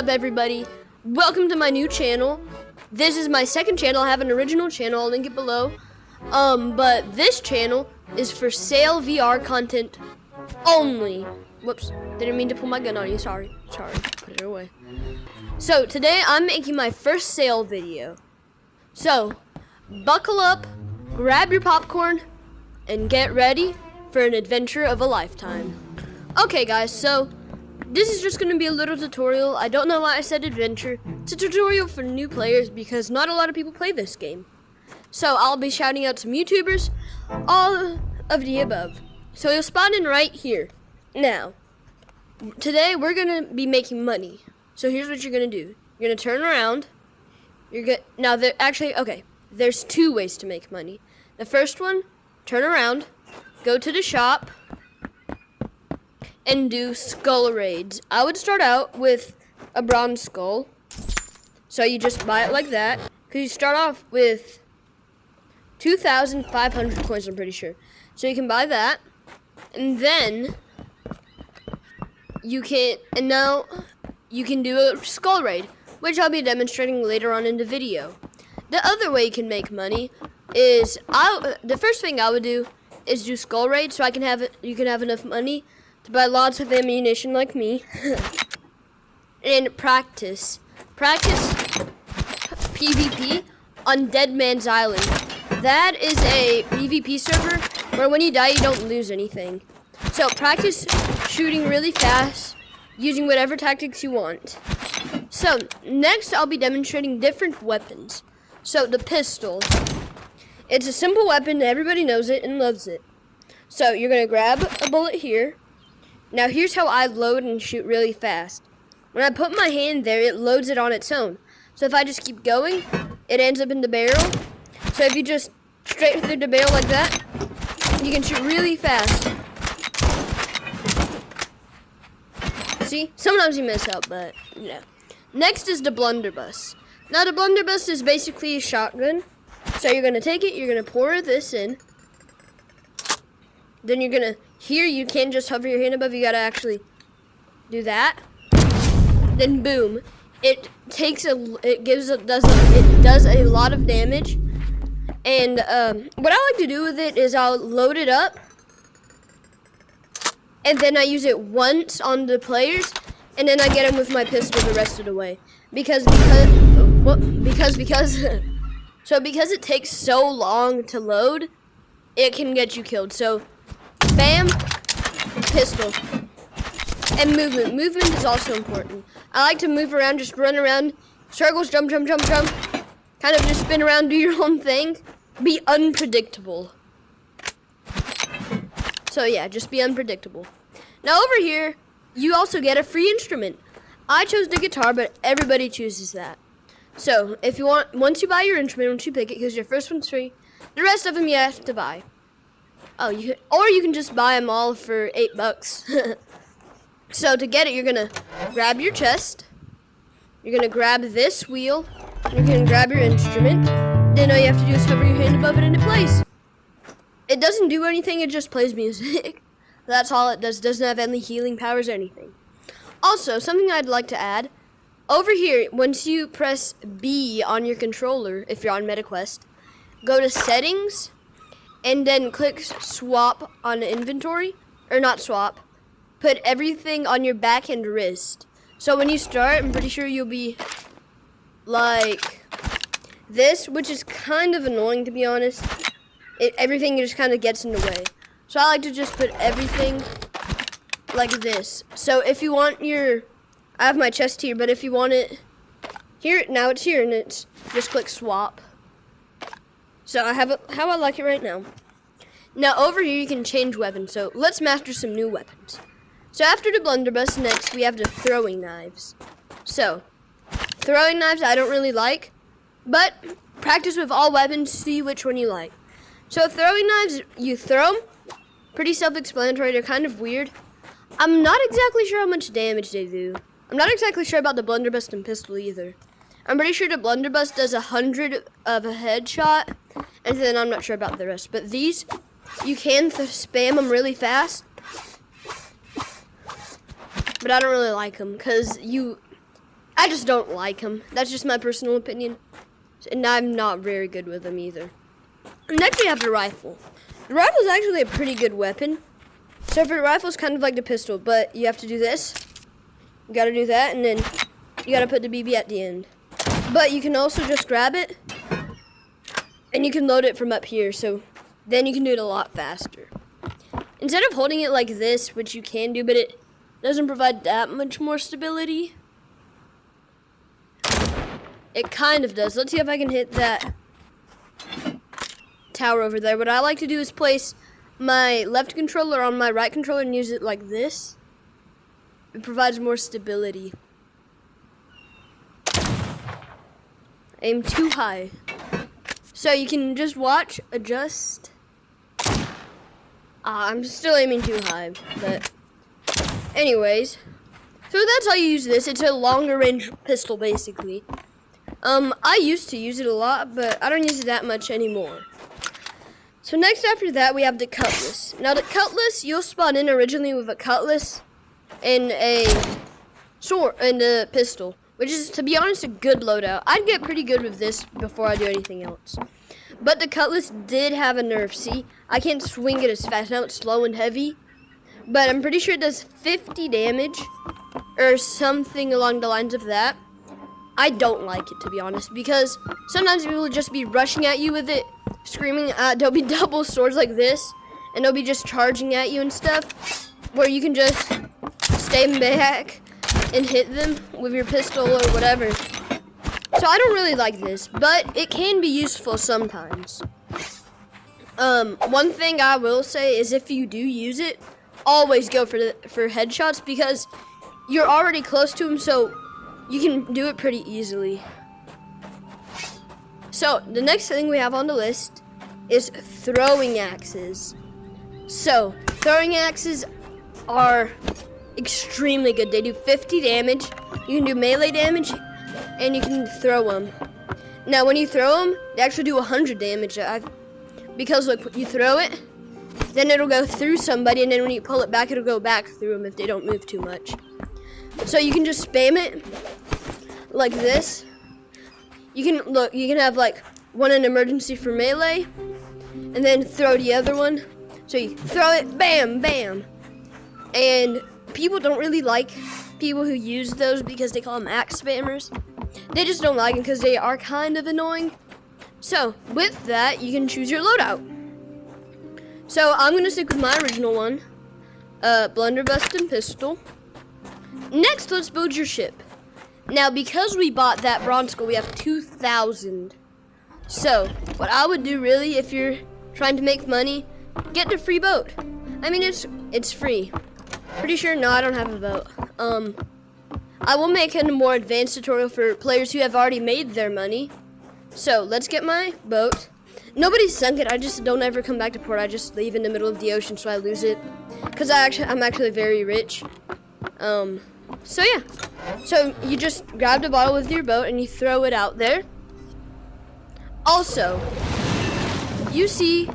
up, everybody? Welcome to my new channel. This is my second channel. I have an original channel. I'll link it below. But this channel is for sale VR content only. Whoops, didn't mean to pull my gun on you. Sorry. Put it away. So today I'm making my first sale video. So buckle up, grab your popcorn, and get ready for an adventure of a lifetime. Okay, guys. So this is just going to be a little tutorial. I don't know why I said adventure. It's a tutorial for new players because not a lot of people play this game. So I'll be shouting out some YouTubers, all of the above. So you'll spawn in right here. Now, today we're going to be making money. So here's what you're going to do. You're going to turn around. There's two ways to make money. The first one, turn around, go to the shop, and do skull raids. I would start out with a bronze skull. So you just buy it like that. Because you start off with 2,500 coins, I'm pretty sure. So you can buy that. And then you can do a skull raid, which I'll be demonstrating later on in the video. The other way you can make money is the first thing I would do is do skull raid so you can have enough money to buy lots of ammunition like me. And practice PvP on Dead Man's Island. That is a PvP server where when you die you don't lose anything. So practice shooting really fast using whatever tactics you want. So next I'll be demonstrating different weapons. So the pistol. It's a simple weapon, everybody knows it and loves it. So you're going to grab a bullet here. Now here's how I load and shoot really fast. When I put my hand there, it loads it on its own. So if I just keep going, it ends up in the barrel. So if you just straight through the barrel like that, you can shoot really fast. See? Sometimes you mess up, but yeah. Next is the blunderbuss. Now the blunderbuss is basically a shotgun. So you're going to take it, you're going to pour this in. Then you're going to, here you can't just hover your hand above, you got to actually do that. Then boom. It does a lot of damage. And what I like to do with it is I'll load it up. And then I use it once on the players. And then I get them with my pistol the rest of the way. Because it takes so long to load, it can get you killed. So, bam, pistol. And movement. Movement is also important. I like to move around, just run around, circles, jump. Kind of just spin around, do your own thing. Be unpredictable. So yeah, just be unpredictable. Now over here, you also get a free instrument. I chose the guitar, but everybody chooses that. So, if you want, once you buy your instrument, once you pick it, because your first one's free, the rest of them you have to buy. Or you can just buy them all for $8. So, to get it, you're going to grab your chest, you're going to grab this wheel, you're going to grab your instrument, then all you have to do is hover your hand above it and it plays. It doesn't do anything, it just plays music. That's all it does. It doesn't have any healing powers or anything. Also, something I'd like to add, over here, once you press B on your controller, if you're on MetaQuest, go to settings, and then click swap on inventory, or not swap, put everything on your back and wrist. So when you start, I'm pretty sure you'll be like this, which is kind of annoying to be honest. Everything just kind of gets in the way. So I like to just put everything like this. So if you want I have my chest here, but if you want it here, now it's here, and it's just click swap. So I have it how I like it right now. Now over here you can change weapons. So let's master some new weapons. So after the blunderbuss, next we have the throwing knives. So throwing knives I don't really like, but practice with all weapons, see which one you like. So throwing knives, you throw them. Pretty self-explanatory. They're kind of weird. I'm not exactly sure how much damage they do. I'm not exactly sure about the blunderbuss and pistol either. I'm pretty sure the blunderbuss does 100 of a headshot, and then I'm not sure about the rest. But these, you can spam them really fast. But I don't really like them because I just don't like them. That's just my personal opinion. And I'm not very good with them either. Next we have the rifle. The rifle is actually a pretty good weapon. So for the rifle, it's kind of like the pistol, but you have to do this. You gotta do that, and then you gotta put the BB at the end. But you can also just grab it, and you can load it from up here, so then you can do it a lot faster. Instead of holding it like this, which you can do, but it doesn't provide that much more stability. It kind of does. Let's see if I can hit that tower over there. What I like to do is place my left controller on my right controller and use it like this. It provides more stability. Aim too high. So you can just watch, adjust. I'm still aiming too high, but anyways. So that's how you use this. It's a longer range pistol basically. I used to use it a lot, but I don't use it that much anymore. So next after that, we have the cutlass. Now the cutlass, you'll spawn in originally with a cutlass and a sword and a pistol, which is, to be honest, a good loadout. I'd get pretty good with this before I do anything else. But the cutlass did have a nerf. See, I can't swing it as fast. Now it's slow and heavy, but I'm pretty sure it does 50 damage or something along the lines of that. I don't like it, to be honest, because sometimes people will just be rushing at you with it, screaming. There'll be double swords like this, and they'll be just charging at you and stuff, where you can just stay back and hit them with your pistol or whatever. So I don't really like this, but it can be useful sometimes. One thing I will say is if you do use it, always go for headshots, because you're already close to them, so you can do it pretty easily. So the next thing we have on the list is throwing axes. So throwing axes are extremely good. They do 50 damage. You can do melee damage, and you can throw them. Now when you throw them, they actually do 100 damage. Because look, you throw it, then it'll go through somebody, and then when you pull it back, it'll go back through them if they don't move too much. So you can just spam it like this. You can have like one in emergency for melee, and then throw the other one. So you throw it, bam, bam. And people don't really like people who use those because they call them axe spammers. They just don't like them because they are kind of annoying. So with that, you can choose your loadout. So I'm gonna stick with my original one, blunderbuss and pistol. Next, let's build your ship. Now, because we bought that bronze skull, we have 2,000. So, what I would do really, if you're trying to make money, get the free boat. I mean, it's free. Pretty sure, no, I don't have a boat. I will make a more advanced tutorial for players who have already made their money. So, let's get my boat. Nobody sunk it. I just don't ever come back to port. I just leave in the middle of the ocean, so I lose it. Because I'm actually very rich. So yeah, so you just grab the bottle with your boat and you throw it out there. Also, you see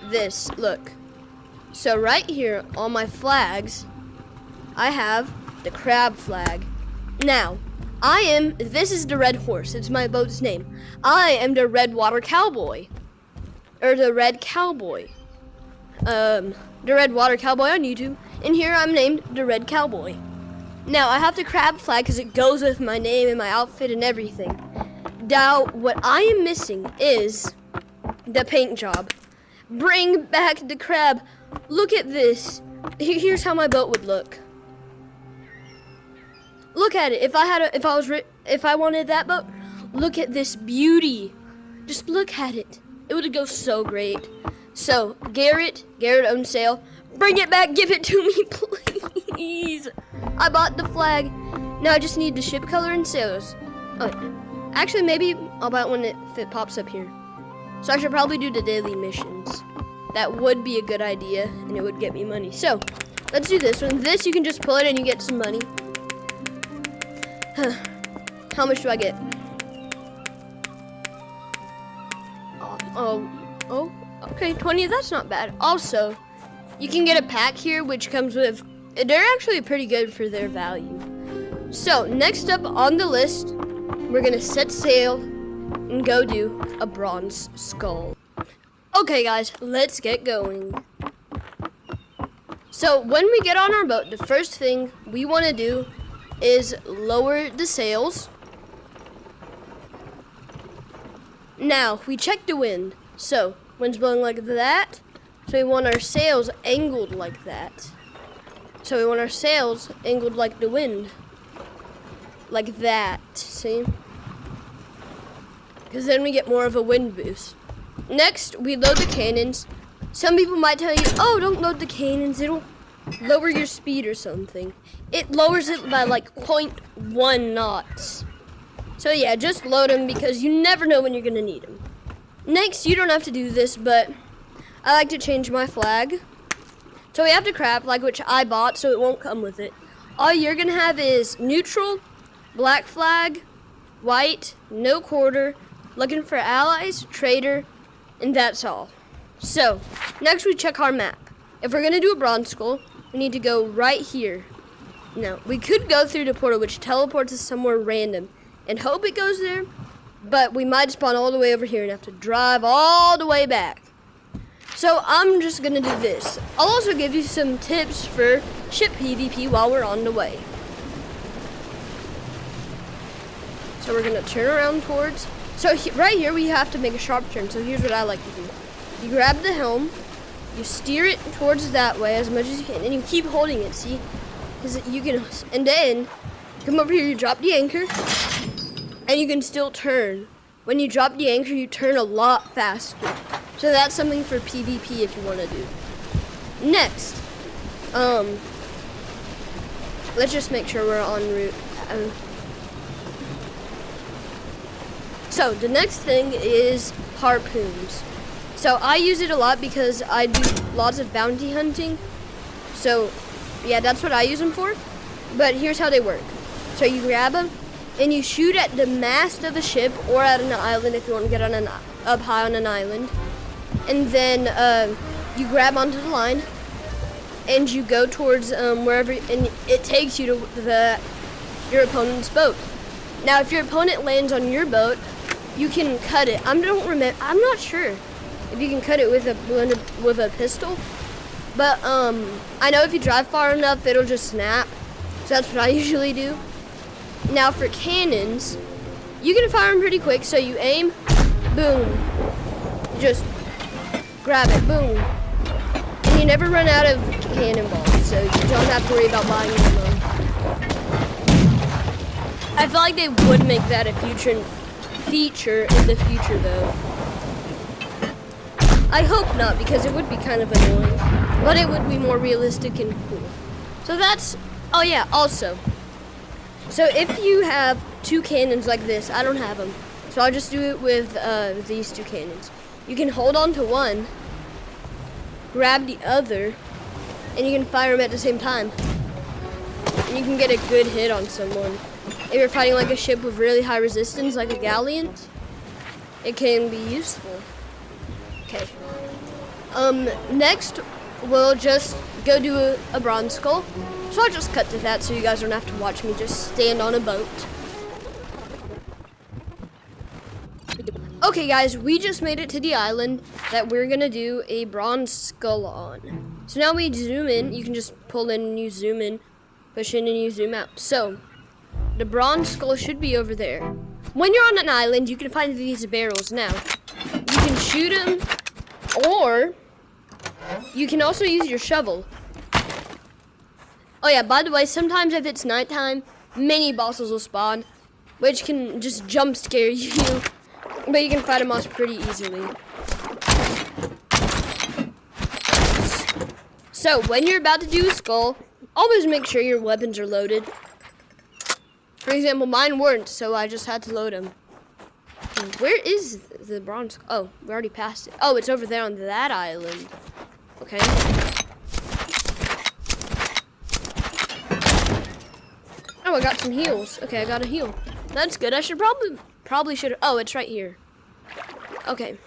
this, look. So right here on my flags, I have the crab flag. Now, this is the Red Horse, it's my boat's name. I am the Red Water Cowboy, or the Red Cowboy. The Red Water Cowboy on YouTube, and here I'm named the Red Cowboy. Now, I have the crab flag because it goes with my name and my outfit and everything. Now, what I am missing is the paint job. Bring back the crab. Look at this. Here's how my boat would look. Look at it. If I wanted that boat, look at this beauty. Just look at it. It would go so great. So, Garrett owns sail. Bring it back. Give it to me, please. I bought the flag. Now I just need the ship color and sails. Oh, actually, maybe I'll buy it when it pops up here. So I should probably do the daily missions. That would be a good idea, and it would get me money. So, let's do this one. This, you can just pull it and you get some money. How much do I get? Oh, okay, 20, that's not bad. Also, you can get a pack here, which comes with, they're actually pretty good for their value. So next up on the list, we're gonna set sail and go do a bronze skull. Okay guys, let's get going. So when we get on our boat, the first thing we want to do is lower the sails. Now we check the wind. So wind's blowing like that, so we want our sails angled like that. So we want our sails angled like the wind. Like that, see? Because then we get more of a wind boost. Next, we load the cannons. Some people might tell you, oh, don't load the cannons, it'll lower your speed or something. It lowers it by like 0.1 knots. So yeah, just load them because you never know when you're gonna need them. Next, you don't have to do this, but I like to change my flag. So we have the crab flag, which I bought, so it won't come with it. All you're gonna have is neutral, black flag, white, no quarter, looking for allies, trader, and that's all. So, next we check our map. If we're gonna do a bronze skull, we need to go right here. Now, we could go through the portal, which teleports us somewhere random, and hope it goes there, but we might spawn all the way over here and have to drive all the way back. So, I'm just gonna do this. I'll also give you some tips for ship PvP while we're on the way. So we're gonna turn around towards, right here we have to make a sharp turn, so here's what I like to do. You grab the helm, you steer it towards that way as much as you can, and you keep holding it, see? Because you can, and then come over here, you drop the anchor, and you can still turn. When you drop the anchor, you turn a lot faster. So that's something for PvP if you want to do. Next, let's just make sure we're en route. So the next thing is harpoons. So I use it a lot because I do lots of bounty hunting. So yeah, that's what I use them for. But here's how they work. So you grab them and you shoot at the mast of a ship or at an island if you want to get on up high on an island. And then you grab onto the line and you go towards wherever, and it takes you to your opponent's boat. Now if your opponent lands on your boat, you can cut it. I'm not sure if you can cut it with a pistol, but I know if you drive far enough, it'll just snap. So that's what I usually do. Now for cannons, you can fire them pretty quick. So you aim, boom, just grab it, boom, and you never run out of cannonballs. So you don't have to worry about buying ammo. I feel like they would make that a feature in the future though. I hope not, because it would be kind of annoying, but it would be more realistic and cool. So that's, oh yeah, also, so if you have two cannons like this, I don't have them, so I'll just do it with these two cannons. You can hold on to one, grab the other, and you can fire them at the same time. And you can get a good hit on someone. If you're fighting like a ship with really high resistance, like a galleon, it can be useful. Okay. Next, we'll just go do a bronze skull. So I'll just cut to that so you guys don't have to watch me just stand on a boat. Okay guys, we just made it to the island that we're gonna do a bronze skull on. So now we zoom in. You can just pull in and you zoom in, push in and you zoom out. So the bronze skull should be over there. When you're on an island, you can find these barrels. Now, you can shoot them, or you can also use your shovel. Oh yeah, by the way, sometimes if it's nighttime, mini bosses will spawn, which can just jump scare you, but you can fight them off pretty easily. So, when you're about to do a skull, always make sure your weapons are loaded. For example, mine weren't, so I just had to load them. Where is the bronze? Oh, we already passed it. Oh, it's over there on that island. Okay. Oh, I got some heals. Okay, I got a heal. That's good. I should probably should. Oh, it's right here. Okay.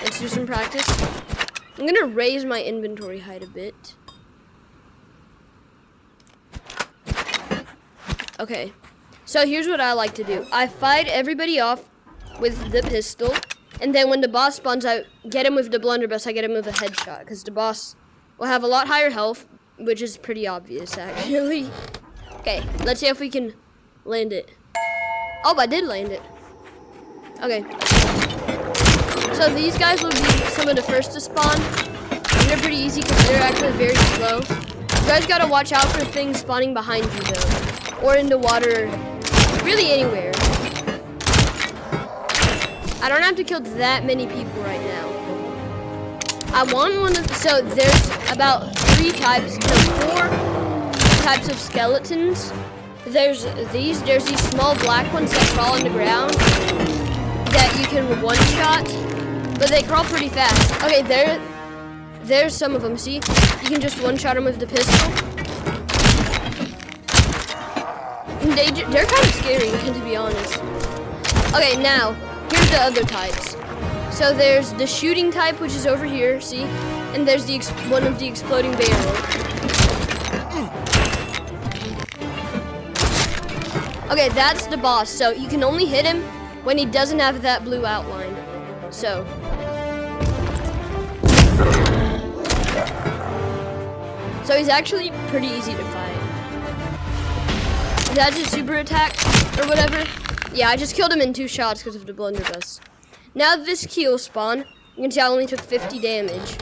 Let's do some practice. I'm gonna raise my inventory height a bit. Okay, so here's what I like to do. I fight everybody off with the pistol, and then when the boss spawns, I get him with the blunderbuss. I get him with a headshot, because the boss will have a lot higher health, which is pretty obvious, actually. Okay, let's see if we can land it. Oh, I did land it. Okay. So these guys will be some of the first to spawn. And they're pretty easy because they're actually very slow. You guys gotta watch out for things spawning behind you though. Or in the water, really anywhere. I don't have to kill that many people right now. I want one of, so there's about 4 types of skeletons. There's these small black ones that crawl on the ground that you can one-shot, but they crawl pretty fast. Okay, there's some of them, see? You can just one-shot them with the pistol. And they're kind of scary, to be honest. Okay, now, here's the other types. So there's the shooting type, which is over here, see? And there's the one of the exploding barrel. Okay, that's the boss. So you can only hit him when he doesn't have that blue outline. So. So he's actually pretty easy to fight. That's a super attack or whatever. Yeah, I just killed him in 2 shots because of the blunderbuss. Now this key will spawn. You can see I only took 50 damage.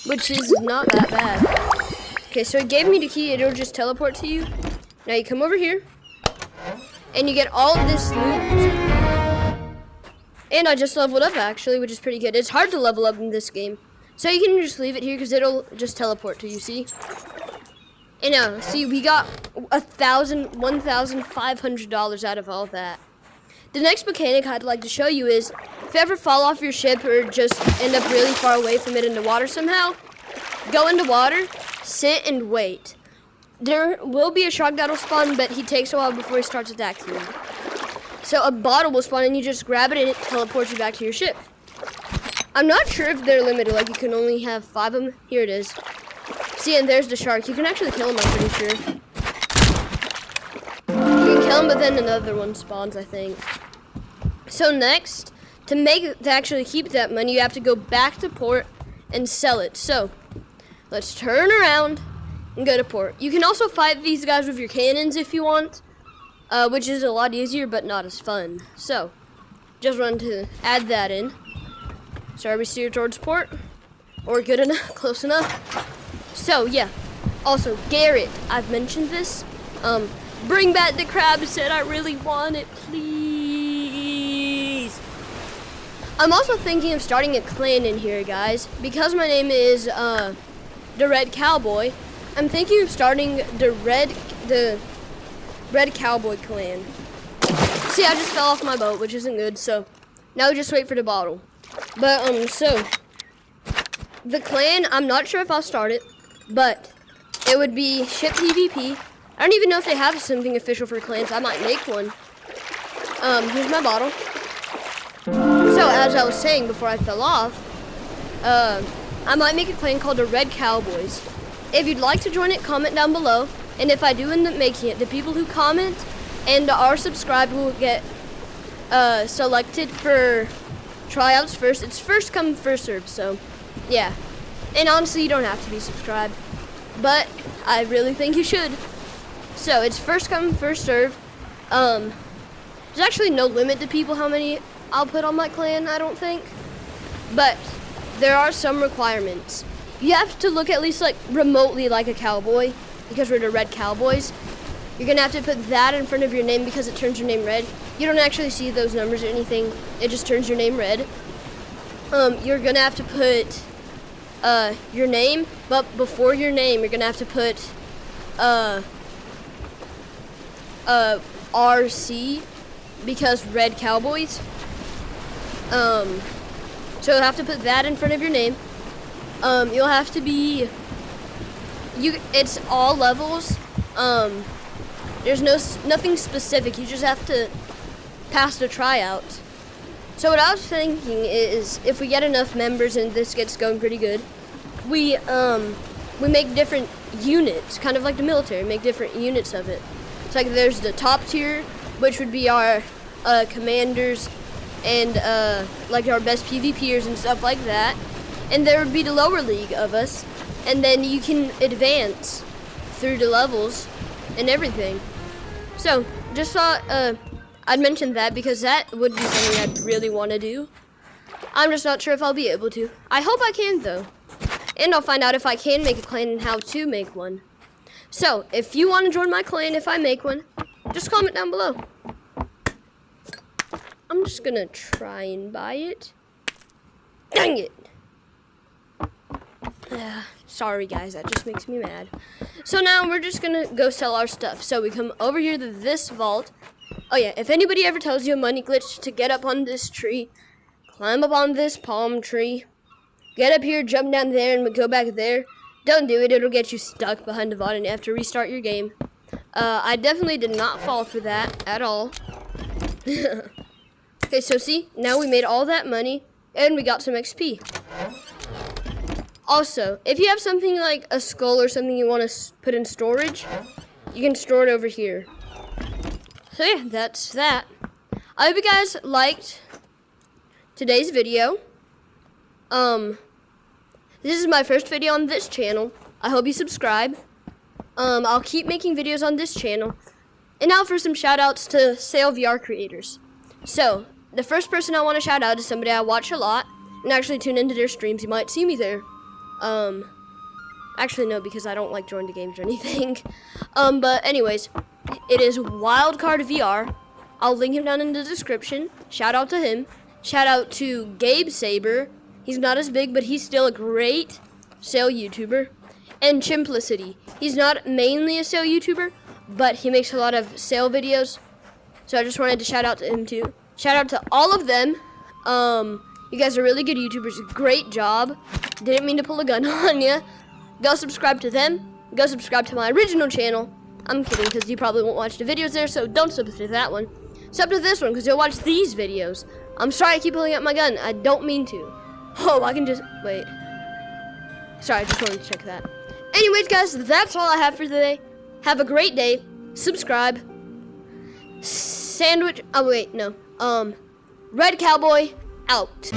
Which is not that bad. Okay, so it gave me the key. It'll just teleport to you. Now you come over here. And you get all of this loot. And I just leveled up actually, which is pretty good. It's hard to level up in this game. So you can just leave it here because it'll just teleport to you, see? And now, see, we got $1,500 out of all that. The next mechanic I'd like to show you is, if you ever fall off your ship or just end up really far away from it in the water somehow, go into water, sit and wait. There will be a shark that'll spawn, but he takes a while before he starts attacking you. So a bottle will spawn and you just grab it and it teleports you back to your ship. I'm not sure if they're limited, like you can only have 5 of them. Here it is. See, and there's the shark. You can actually kill him, I'm pretty sure. You can kill him, but then another one spawns, I think. So next, to actually keep that money, you have to go back to port and sell it. So, let's turn around and go to port. You can also fight these guys with your cannons if you want, which is a lot easier, but not as fun. So, just want to add that in. So are we steer towards port? Or good enough, close enough? So, yeah. Also, Garrett, I've mentioned this. Bring back the crab set, I really want it, please. I'm also thinking of starting a clan in here, guys. Because my name is, the Red Cowboy, I'm thinking of starting the Red Cowboy clan. See, I just fell off my boat, which isn't good, so now just wait for the bottle. But, so, the clan, I'm not sure if I'll start it, but it would be Ship PvP. I don't even know if they have something official for clans. I might make one. Here's my bottle. So, as I was saying before I fell off, I might make a clan called the Red Cowboys. If you'd like to join it, comment down below. And if I do end up making it, the people who comment and are subscribed will get selected for tryouts first. It's first come, first served, so yeah. And honestly, you don't have to be subscribed, but I really think you should. So it's first come, first served. There's actually no limit to people how many I'll put on my clan, I don't think. But there are some requirements. You have to look at least like remotely like a cowboy, because we're the Red Cowboys. You're gonna have to put that in front of your name because it turns your name red. You don't actually see those numbers or anything. It just turns your name red. You're gonna have to put your name, but before your name, you're gonna have to put RC, because Red Cowboys. So you'll have to put that in front of your name. You'll have to be. It's all levels. There's nothing specific. You just have to pass the tryout. So what I was thinking is, if we get enough members and this gets going pretty good, we make different units, kind of like the military, make different units of it. It's like there's the top tier, which would be our commanders and like our best PvPers and stuff like that. And there would be the lower league of us, and then you can advance through the levels and everything. So just thought I'd mention that because that would be something I'd really want to do. I'm just not sure if I'll be able to. I hope I can though. And I'll find out if I can make a clan and how to make one. So, if you want to join my clan if I make one, just comment down below. I'm just gonna try and buy it. Dang it! Sorry guys, that just makes me mad. So now we're just gonna go sell our stuff. So we come over here to this vault. Oh yeah, if anybody ever tells you a money glitch to get up on this tree, climb up on this palm tree, get up here, jump down there, and go back there. Don't do it. It'll get you stuck behind the vault and you have to restart your game. I definitely did not fall for that at all. Okay, so see? Now we made all that money and we got some XP. Also, if you have something like a skull or something you want to put in storage, you can store it over here. So yeah, that's that. I hope you guys liked today's video. This is my first video on this channel. I hope you subscribe. I'll keep making videos on this channel. And now for some shout outs to Sail VR creators. So, the first person I want to shout out is somebody I watch a lot and actually tune into their streams. You might see me there. Actually no, because I don't like join the games or anything. But anyways, it is Wildcard VR. I'll link him down in the description. Shout out to him. Shout out to Gabe Saber. He's not as big, but he's still a great sail YouTuber. And Chimplicity. He's not mainly a sail YouTuber, but he makes a lot of sail videos. So I just wanted to shout out to him too. Shout out to all of them. You guys are really good YouTubers. Great job. Didn't mean to pull a gun on you. Go subscribe to them. Go subscribe to my original channel. I'm kidding, because you probably won't watch the videos there, so don't sub to that one. Sub to this one, because you'll watch these videos. I'm sorry I keep pulling out my gun. I don't mean to. Oh, I can just, wait. Sorry, I just wanted to check that. Anyways, guys, that's all I have for today. Have a great day. Subscribe. Sandwich, oh wait, no. Red Cowboy, out.